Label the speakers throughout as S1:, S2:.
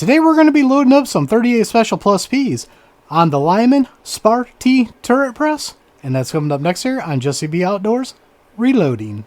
S1: Today we're going to be loading up some 38 Special Plus Ps on the Lyman Spar T turret press, and that's coming up next here on Jesse B Outdoors Reloading.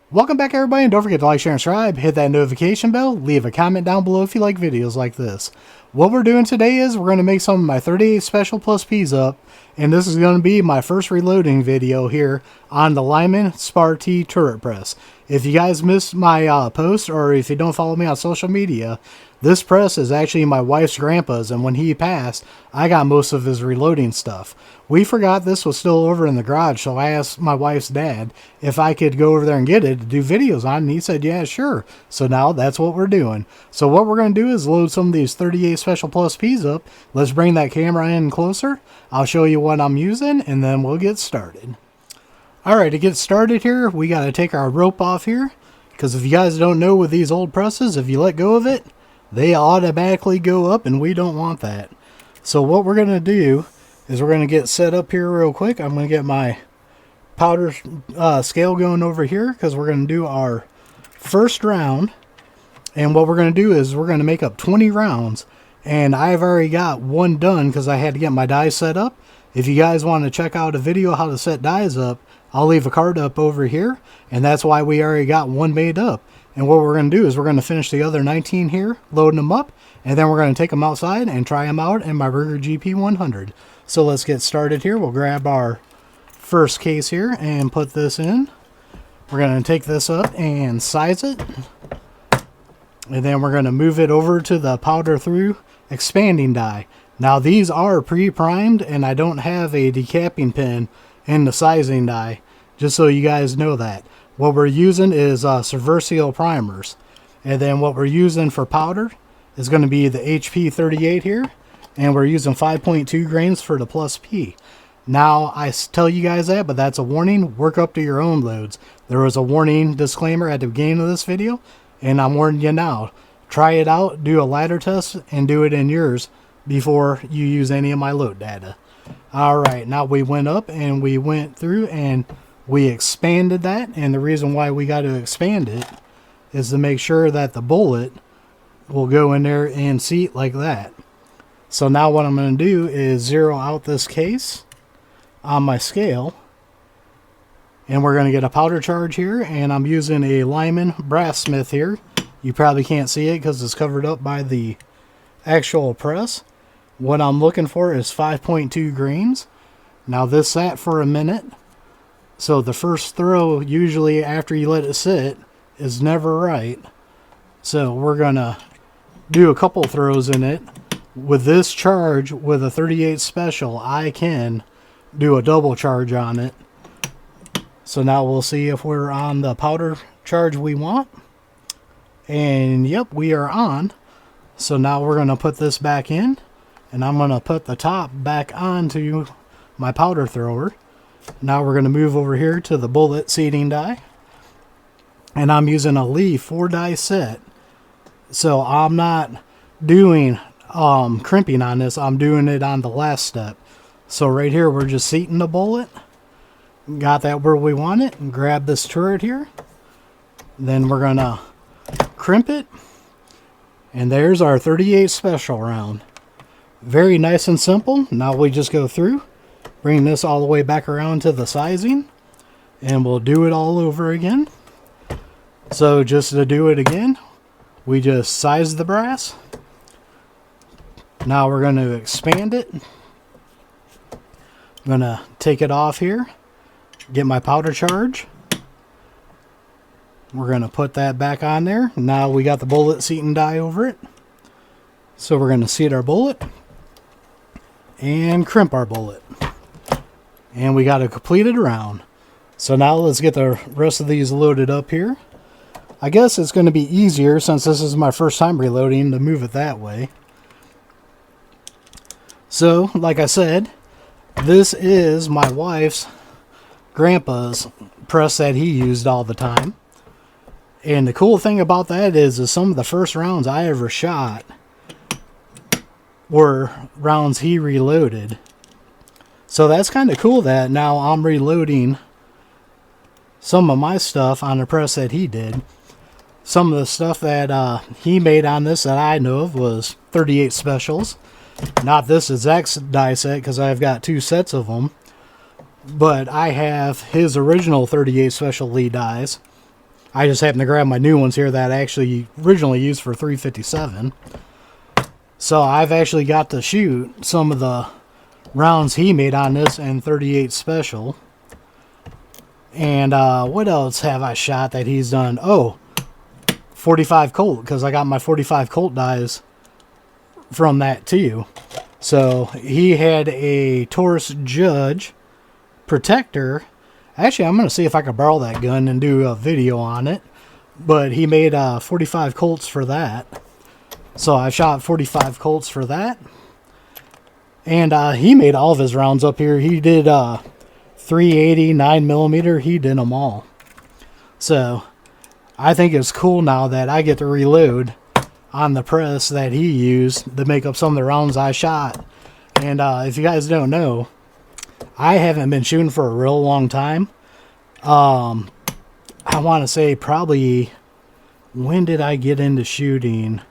S1: Welcome back everybody, and don't forget to like, share, and subscribe, hit that notification bell, leave a comment down below if you like videos like this. What we're doing today is we're going to make some of my 38 Special Plus Ps up, and this is going to be my first reloading video here on the Lyman Spar T turret press. If you guys missed my post, or if you don't follow me on social media, this press is actually my wife's grandpa's, and when he passed, I got most of his reloading stuff. We forgot this was still over in the garage, so I asked my wife's dad if I could go over there and get it to do videos on it, and he said, yeah, sure. So now that's what we're doing. So what we're going to do is load some of these 38 Special Plus Ps up. Let's bring that camera in closer. I'll show you what I'm using, and then we'll get started. Alright, to get started here, we got to take our rope off here, because if you guys don't know with these old presses, if you let go of it, they automatically go up, and we don't want that. So what we're going to do is we're going to get set up here real quick. I'm going to get my powder scale going over here, because we're going to do our first round. And what we're going to do is we're going to make up 20 rounds, and I've already got one done because I had to get my dies set up. If you guys want to check out a video how to set dies up, I'll leave a card up over here, and that's why we already got one made up. And what we're going to do is we're going to finish the other 19 here, loading them up, and then we're going to take them outside and try them out in my Ruger GP100. So let's get started here. We'll grab our first case here and put this in. We're going to take this up and size it, and then we're going to move it over to the powder through expanding die. Now these are pre-primed, and I don't have a decapping pin in the sizing die, just so you guys know that. What we're using is TruthSocial primers, and then what we're using for powder is going to be the HP38 here, and we're using 5.2 grains for the Plus P. Now I tell you guys that, but that's a warning. Work up to your own loads. There was a warning disclaimer at the beginning of this video, and I'm warning you now. Try it out, do a ladder test, and do it in yours before you use any of my load data. Alright, now we went up and we went through and we expanded that, and the reason why we got to expand it is to make sure that the bullet will go in there and seat like that. So now what I'm going to do is zero out this case on my scale, and we're going to get a powder charge here, and I'm using a Lyman brass smith here. You probably can't see it because it's covered up by the actual press. What I'm looking for is 5.2 grains. Now this sat for a minute, so the first throw usually after you let it sit is never right. So we're gonna do a couple throws in it. With this charge, with a 38 Special, I can do a double charge on it. So now we'll see if we're on the powder charge we want. And yep, we are on. So now we're gonna put this back in, and I'm going to put the top back onto my powder thrower. Now we're going to move over here to the bullet seating die, and I'm using a Lee 4-die set, so I'm not doing crimping on this. I'm doing it on the last step. So right here we're just seating the bullet, got that where we want it, and grab this turret here, then we're going to crimp it, and there's our 38 Special round. Very nice and simple. Now we just go through, bring this all the way back around to the sizing, and we'll do it all over again. So just to do it again, we just size the brass. Now we're going to expand it. I'm going to take it off here, get my powder charge. We're going to put that back on there. Now we got the bullet seating die over it. So we're going to seat our bullet and crimp our bullet, and we got a completed round. So now let's get the rest of these loaded up here. I guess it's going to be easier, since this is my first time reloading, to move it that way. So like I said, this is my wife's grandpa's press that he used all the time, and the cool thing about that is some of the first rounds I ever shot were rounds he reloaded. So that's kind of cool that now I'm reloading some of my stuff on the press that he did. Some of the stuff that he made on this that I know of was 38 specials. Not this exact die set because I've got 2 sets of them. But I have his original 38 special lead dies. I just happen to grab my new ones here that I actually originally used for 357. So I've actually got to shoot some of the rounds he made on this in 38 special. And what else have I shot that he's done? Oh, 45 Colt, because I got my 45 Colt dies from that too. So he had a Taurus Judge Protector. Actually, I'm going to see if I can borrow that gun and do a video on it. But he made 45 Colts for that. So I shot 45 Colts for that. And he made all of his rounds up here. He did 380, 9mm. He did them all. So I think it's cool now that I get to reload on the press that he used to make up some of the rounds I shot. And if you guys don't know, I haven't been shooting for a real long time. I want to say probably, when did I get into shooting?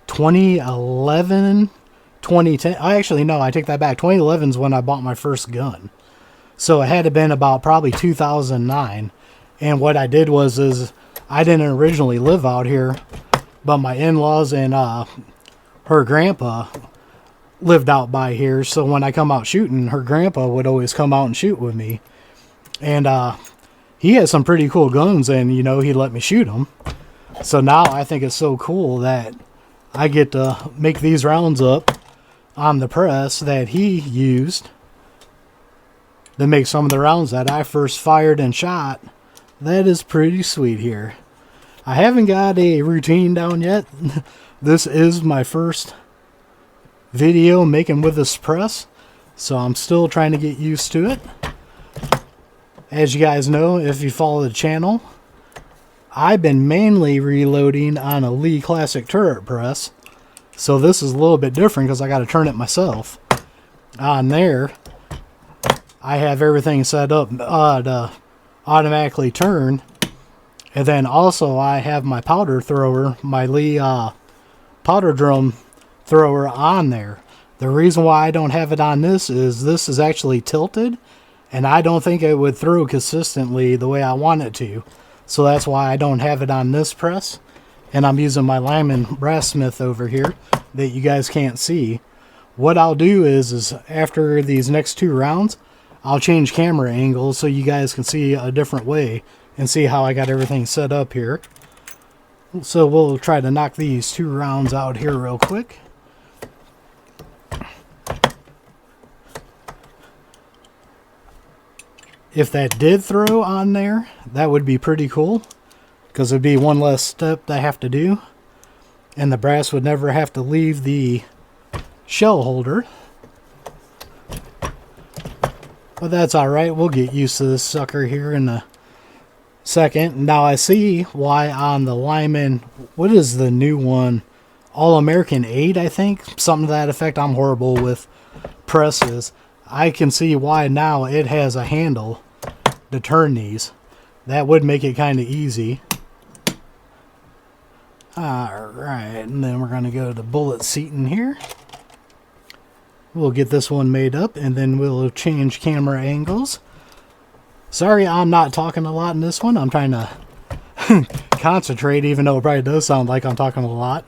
S1: 2011, 2010. Actually, no, I take that back. 2011 is when I bought my first gun. So it had to have been about probably 2009. And what I did was I didn't originally live out here, but my in-laws and her grandpa lived out by here. So when I come out shooting, her grandpa would always come out and shoot with me. And he has some pretty cool guns, and you know, he let me shoot them. So now I think it's so cool that I get to make these rounds up on the press that he used to make some of the rounds that I first fired and shot. That is pretty sweet here. I haven't got a routine down yet. This is my first video making with this press, so I'm still trying to get used to it. As you guys know, if you follow the channel, I've been mainly reloading on a Lee Classic turret press. So this is a little bit different because I got to turn it myself. On there, I have everything set up to automatically turn. And then also I have my powder thrower, my Lee powder drum thrower on there. The reason why I don't have it on this is actually tilted. And I don't think it would throw consistently the way I want it to. So that's why I don't have it on this press. And I'm using my Lyman Brassmith over here that you guys can't see. What I'll do is after these next 2 rounds, I'll change camera angles so you guys can see a different way and see how I got everything set up here. So we'll try to knock these 2 rounds out here real quick. If that did throw on there, that would be pretty cool, because it'd be one less step I have to do, and the brass would never have to leave the shell holder. But that's alright, we'll get used to this sucker here in a second. Now I see why on the Lyman, what is the new one? All-American 8, I think? Something to that effect. I'm horrible with presses. I can see why now it has a handle to turn these. That would make it kind of easy. Alright, and then we're going to go to bullet seating here. We'll get this one made up, and then we'll change camera angles. Sorry I'm not talking a lot in this one. I'm trying to concentrate, even though it probably does sound like I'm talking a lot.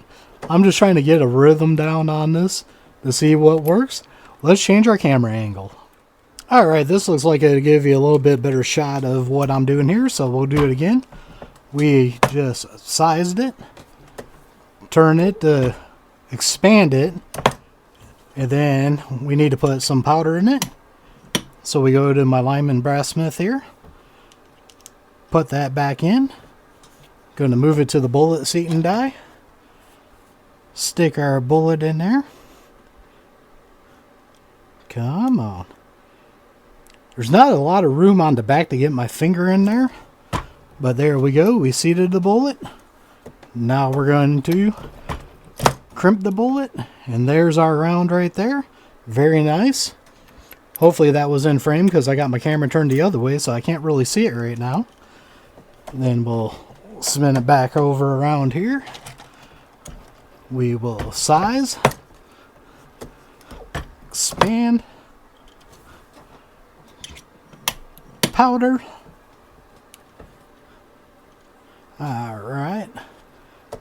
S1: I'm just trying to get a rhythm down on this to see what works. Let's change our camera angle. Alright, this looks like it'll give you a little bit better shot of what I'm doing here, so we'll do it again. We just sized it, turn it to expand it, and then we need to put some powder in it. So we go to my Lyman Brassmith here, put that back in, going to move it to the bullet seating die, stick our bullet in there. Come on. There's not a lot of room on the back to get my finger in there, but there we go. We seated the bullet. Now we're going to crimp the bullet, and there's our round right there. Very nice. Hopefully that was in frame because I got my camera turned the other way, so I can't really see it right now. And then we'll spin it back over around here. We will size, expand, powder. Alright.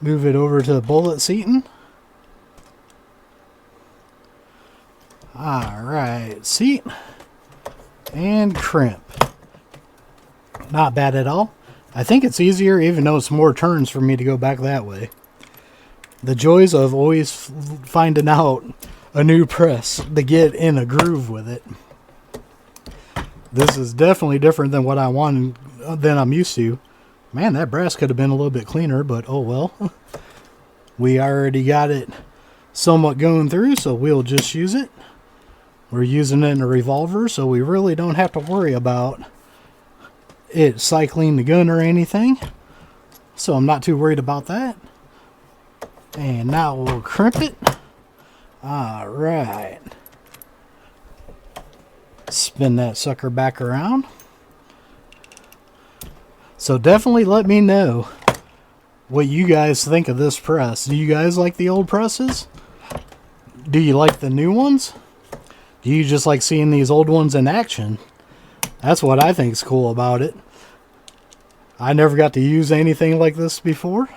S1: Move it over to the bullet seating. Alright, seat and crimp. Not bad at all. I think it's easier, even though it's more turns for me to go back that way. The joys of always finding out a new press to get in a groove with it. This is definitely different than what I wanted, than I'm used to. Man, that brass could have been a little bit cleaner, but oh well. We already got it somewhat going through, so we'll just use it. We're using it in a revolver, so we really don't have to worry about it cycling the gun or anything. So I'm not too worried about that. And now we'll crimp it. Alright. Spin that sucker back around. So definitely let me know what you guys think of this press. Do you guys like the old presses? Do you like the new ones? Do you just like seeing these old ones in action? That's what I think is cool about it. I never got to use anything like this before.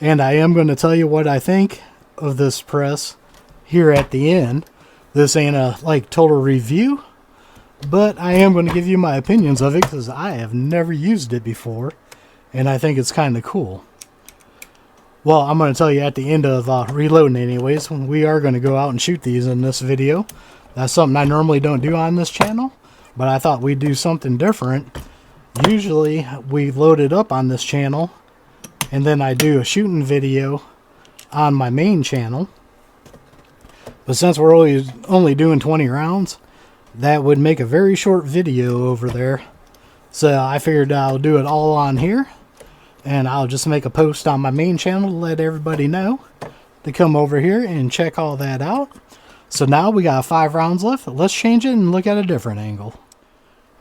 S1: And I am going to tell you what I think of this press here at the end. This ain't a total review, but I am going to give you my opinions of it because I have never used it before, and I think it's kind of cool. Well, I'm going to tell you at the end of reloading anyways, we are going to go out and shoot these in this video. That's something I normally don't do on this channel, but I thought we'd do something different. Usually we load it up on this channel, and then I do a shooting video on my main channel. But since we're only doing 20 rounds, that would make a very short video over there. So I figured I'll do it all on here, and I'll just make a post on my main channel to let everybody know to come over here and check all that out. So now we got 5 rounds left. Let's change it and look at a different angle.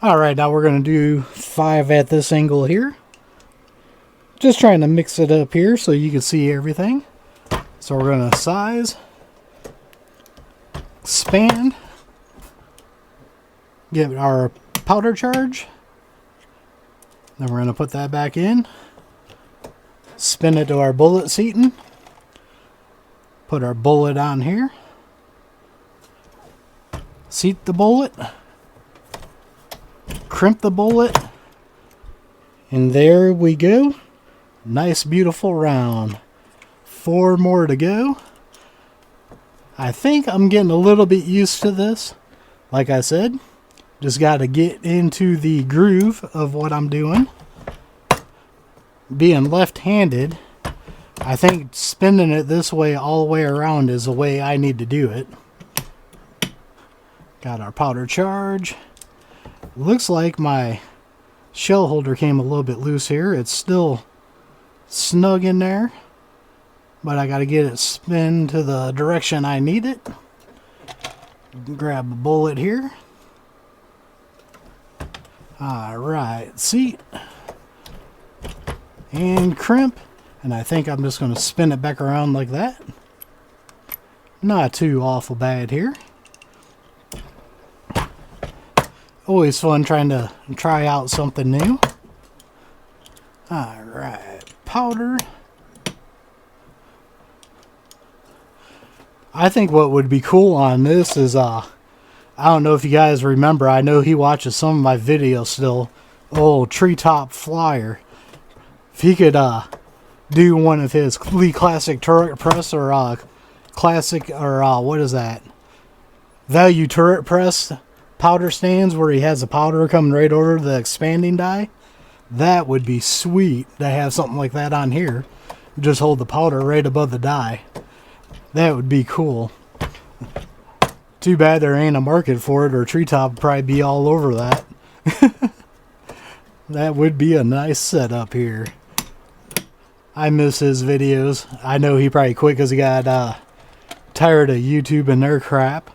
S1: Alright, now we're going to do 5 at this angle here. Just trying to mix it up here so you can see everything. So we're going to size, expand, get our powder charge. Then we're going to put that back in. Spin it to our bullet seating. Put our bullet on here. Seat the bullet. Crimp the bullet. And there we go. Nice, beautiful round. 4 more to go. I think I'm getting a little bit used to this. Like I said, just got to get into the groove of what I'm doing. Being left-handed, I think spinning it this way all the way around is the way I need to do it. Got our powder charge. Looks like my shell holder came a little bit loose here. It's still snug in there, but I got to get it spin to the direction I need it. Grab a bullet here. Alright, seat and crimp, and I think I'm just going to spin it back around like that. Not too awful bad here. Always fun trying to try out something new. Alright, powder. I think what would be cool on this is, I don't know if you guys remember, I know he watches some of my videos still, old Treetop Flyer. If he could do one of his classic turret press or classic, or what is that? Value turret press powder stands where he has the powder coming right over the expanding die. That would be sweet to have something like that on here. Just hold the powder right above the die. That would be cool. Too bad there ain't a market for it, or Treetop would probably be all over that. That would be a nice setup here. I miss his videos. I know he probably quit because he got tired of YouTube and their crap.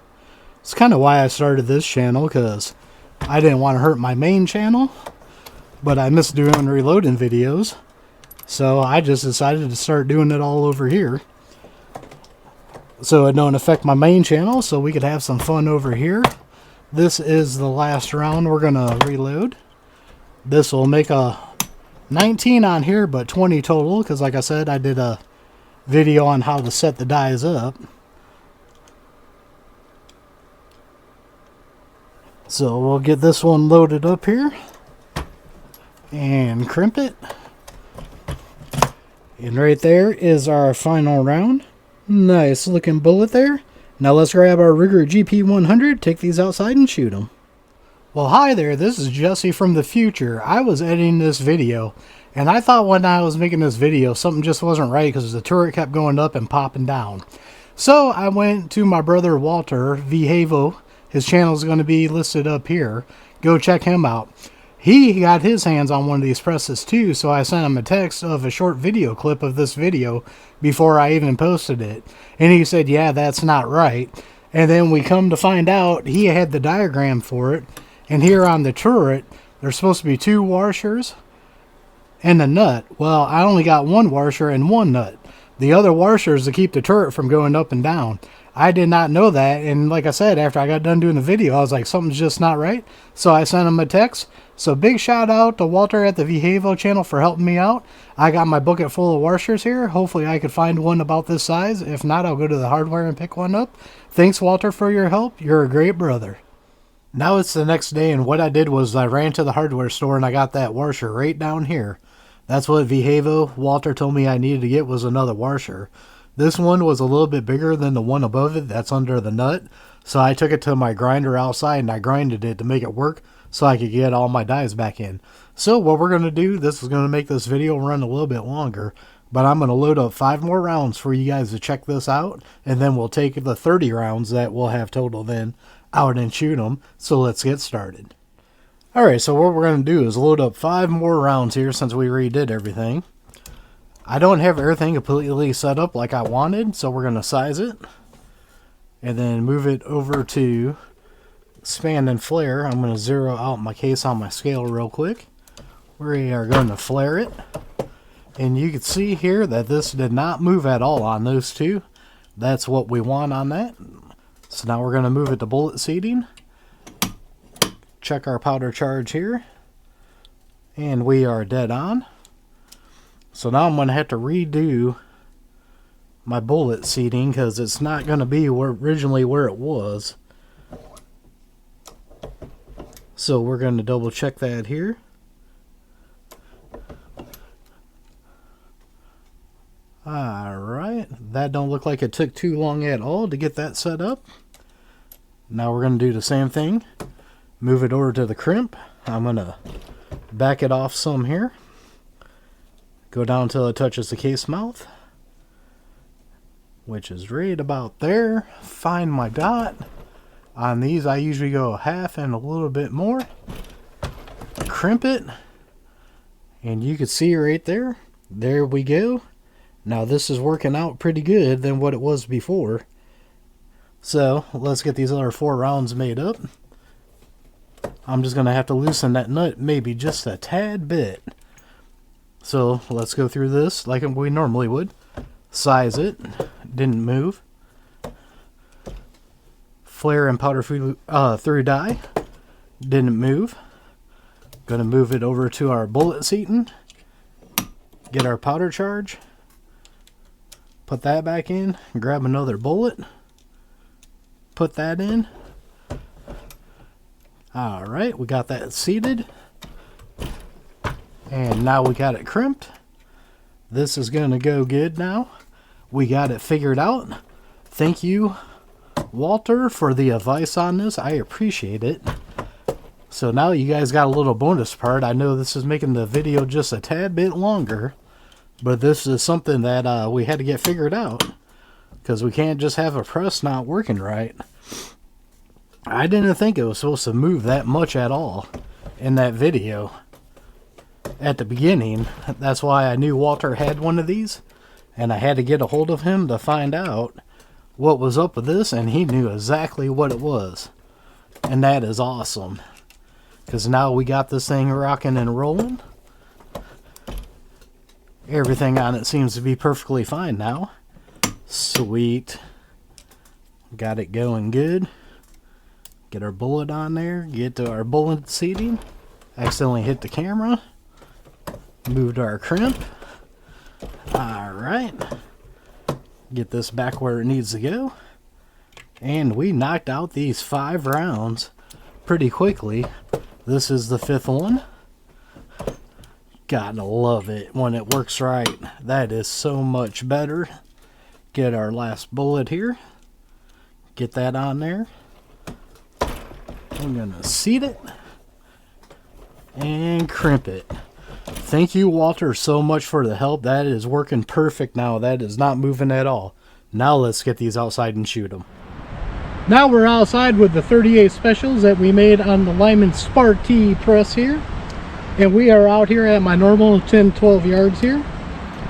S1: It's kind of why I started this channel, because I didn't want to hurt my main channel, but I miss doing reloading videos. So I just decided to start doing it all over here, so it don't affect my main channel, so we could have some fun over here. This is the last round we're going to reload. This will make a 19 on here, but 20 total, because like I said, I did a video on how to set the dies up. So we'll get this one loaded up here and crimp it. And right there is our final round. Nice looking bullet there. Now let's grab our Ruger GP100, take these outside and shoot them. Well, hi there, this is Jesse from the future. I was editing this video, and I thought when I was making this video, something just wasn't right because the turret kept going up and popping down. So I went to my brother Walter, Vihavo. His channel is going to be listed up here. Go check him out. He got his hands on one of these presses too, so I sent him a text of a short video clip of this video before I even posted it. And he said, yeah, that's not right. And then we come to find out he had the diagram for it. And here on the turret, there's supposed to be 2 washers and a nut. Well, I only got 1 washer and 1 nut. The other washer is to keep the turret from going up and down. I did not know that, and like I said, after I got done doing the video, I was like, something's just not right. So I sent him a text. So big shout out to Walter at the Vihavo channel for helping me out. I got my bucket full of washers here. Hopefully I could find one about this size. If not, I'll go to the hardware and pick one up. Thanks, Walter, for your help. You're a great brother. Now it's the next day, and what I did was I ran to the hardware store and I got that washer right down here. That's what Vihavo Walter told me I needed to get, was another washer. This one was a little bit bigger than the one above it that's under the nut. So I took it to my grinder outside and I grinded it to make it work so I could get all my dies back in. So what we're going to do, this is going to make this video run a little bit longer, but I'm going to load up 5 more rounds for you guys to check this out, and then we'll take the 30 rounds that we'll have total then out and shoot them. So let's get started. Alright, so what we're going to do is load up 5 more rounds here since we redid everything. I don't have everything completely set up like I wanted, so we're going to size it. And then move it over to span and flare. I'm going to zero out my case on my scale real quick. We are going to flare it. And you can see here that this did not move at all on those 2. That's what we want on that. So now we're going to move it to bullet seating. Check our powder charge here. And we are dead on. So now I'm going to have to redo my bullet seating because it's not going to be originally where it was. So we're going to double check that here. Alright, that don't look like it took too long at all to get that set up. Now we're going to do the same thing. Move it over to the crimp. I'm going to back it off some here. Go down until it touches the case mouth, which is right about there. Find my dot. On these I usually go 1/2 and a little bit more. Crimp it. And you can see right there. There we go. Now this is working out pretty good than what it was before. So let's get these other 4 rounds made up. I'm just going to have to loosen that nut maybe just a tad bit. So let's go through this like we normally would. Size it. Didn't move. Flare and powder through die. Didn't move. Gonna move it over to our bullet seating. Get our powder charge. Put that back in. Grab another bullet. Put that in. Alright, we got that seated. And now we got it crimped. This is going to go good now. We got it figured out. Thank you, Walter, for the advice on this. I appreciate it. So now you guys got a little bonus part. I know this is making the video just a tad bit longer, but this is something that we had to get figured out, because we can't just have a press not working right. I didn't think it was supposed to move that much at all in that video. at the beginning. That's why I knew Walter had one of these, and I had to get a hold of him to find out what was up with this, and he knew exactly what it was. And that is awesome, because now we got this thing rocking and rolling. Everything on it seems to be perfectly fine now. Sweet. Got it going good. Get our bullet on there. Get to our bullet seating. Accidentally hit the camera. Moved our crimp. Alright. Get this back where it needs to go. And we knocked out these 5 rounds pretty quickly. This is the 5th one. Gotta love it when it works right. That is so much better. Get our last bullet here. Get that on there. I'm gonna seat it and crimp it. Thank you, Walter, so much for the help. That is working perfect now. That is not moving at all. Now let's get these outside and shoot them. Now we're outside with the 38 specials that we made on the Lyman Spar T press here. And we are out here at my normal 10-12 yards here.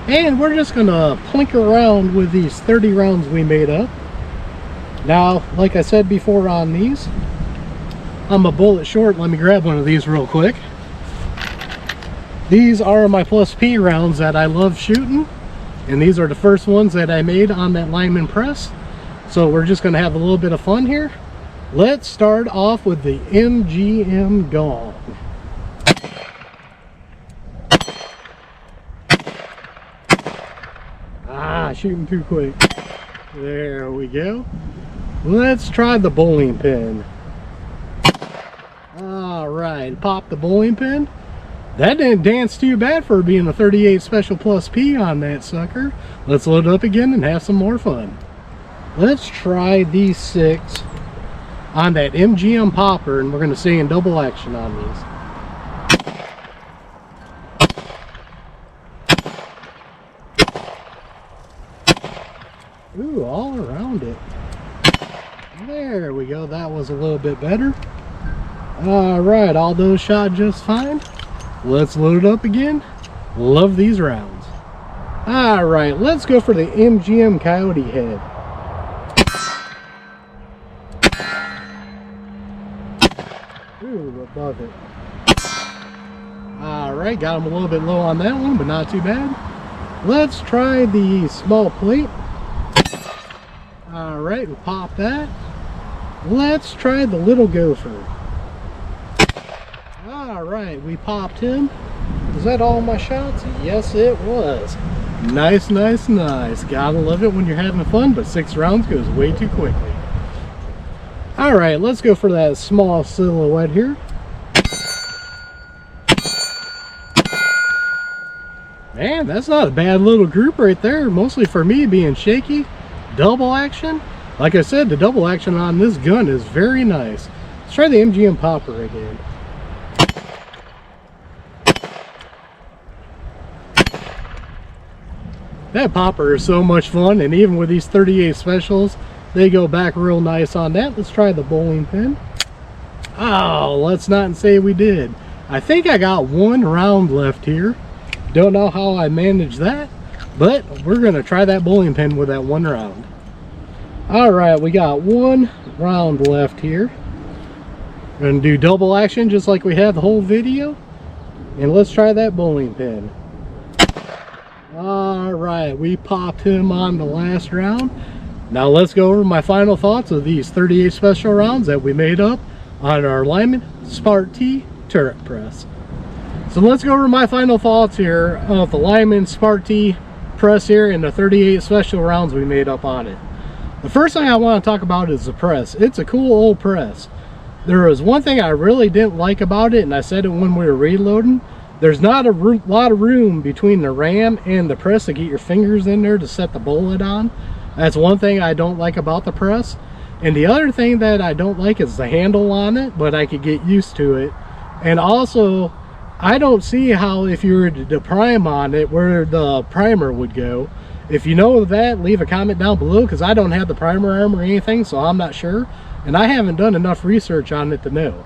S1: And we're just gonna plink around with these 30 rounds we made up. Now, like I said before on these, I'm a bullet short. Let me grab one of these real quick. These are my plus P rounds that I love shooting. And these are the first ones that I made on that Lyman press. So we're just gonna have a little bit of fun here. Let's start off with the MGM Gong. Shooting too quick. There we go. Let's try the bowling pin. Alright, pop the bowling pin. That didn't dance too bad for being a 38 special plus P on that sucker. Let's load it up again and have some more fun. Let's try these 6 on that MGM popper, and we're going to stay in double action on these. Ooh, all around it. There we go. That was a little bit better. Alright, all those shot just fine. Let's load it up again. Love these rounds. Alright, let's go for the MGM Coyote head. Ooh, above it. Alright, got him a little bit low on that one, but not too bad. Let's try the small plate. Alright, we'll pop that. Let's try the little gopher. Alright, we popped him. Was that all my shots? Yes, it was. Nice, nice, nice. Gotta love it when you're having fun, but 6 rounds goes way too quickly. Alright, let's go for that small silhouette here. Man, that's not a bad little group right there. Mostly for me being shaky. Double action. Like I said, the double action on this gun is very nice. Let's try the MGM popper again. That popper is so much fun, and even with these 38 specials, they go back real nice on that. Let's try the bowling pin. Oh, let's not say we did. I think I got 1 round left here. Don't know how I managed that, but we're going to try that bowling pin with that 1 round. Alright, we got 1 round left here. We're going to do double action just like we have the whole video. And let's try that bowling pin. Alright, we popped him on the last round. Now let's go over my final thoughts of these 38 special rounds that we made up on our Lyman Spar T turret press. So let's go over my final thoughts here of the Lyman Spar T press here and the 38 special rounds we made up on it. The first thing I want to talk about is the press. It's a cool old press. There was one thing I really didn't like about it, and I said it when we were reloading. There's not a lot of room between the ram and the press to get your fingers in there to set the bullet on. That's one thing I don't like about the press. And the other thing that I don't like is the handle on it, but I could get used to it. And also, I don't see how if you were to prime on it, where the primer would go. If you know that, leave a comment down below, because I don't have the primer arm or anything, so I'm not sure. And I haven't done enough research on it to know.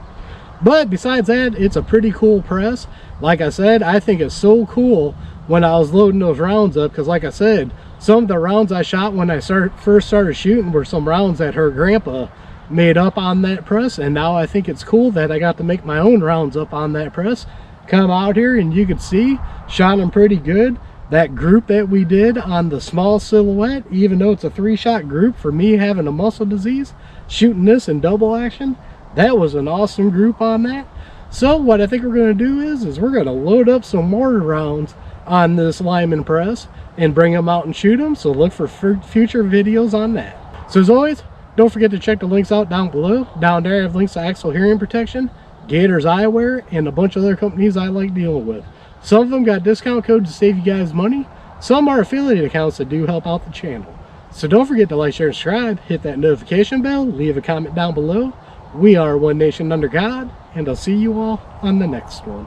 S1: But besides that, it's a pretty cool press. Like I said, I think it's so cool when I was loading those rounds up, because like I said, some of the rounds I shot when I first started shooting were some rounds that her grandpa made up on that press, and now I think it's cool that I got to make my own rounds up on that press. Come out here and you could see, shot them pretty good. That group that we did on the small silhouette, even though it's a 3-shot group, for me having a muscle disease, shooting this in double action, that was an awesome group on that. So what I think we're going to do is we're going to load up some mortar rounds on this Lyman press and bring them out and shoot them. So look for future videos on that. So as always, don't forget to check the links out down below. Down there I have links to Axle Hearing Protection, Gators Eyewear, and a bunch of other companies I like dealing with. Some of them got discount codes to save you guys money. Some are affiliate accounts that do help out the channel. So don't forget to like, share, and subscribe. Hit that notification bell. Leave a comment down below. We are One Nation Under God, and I'll see you all on the next one.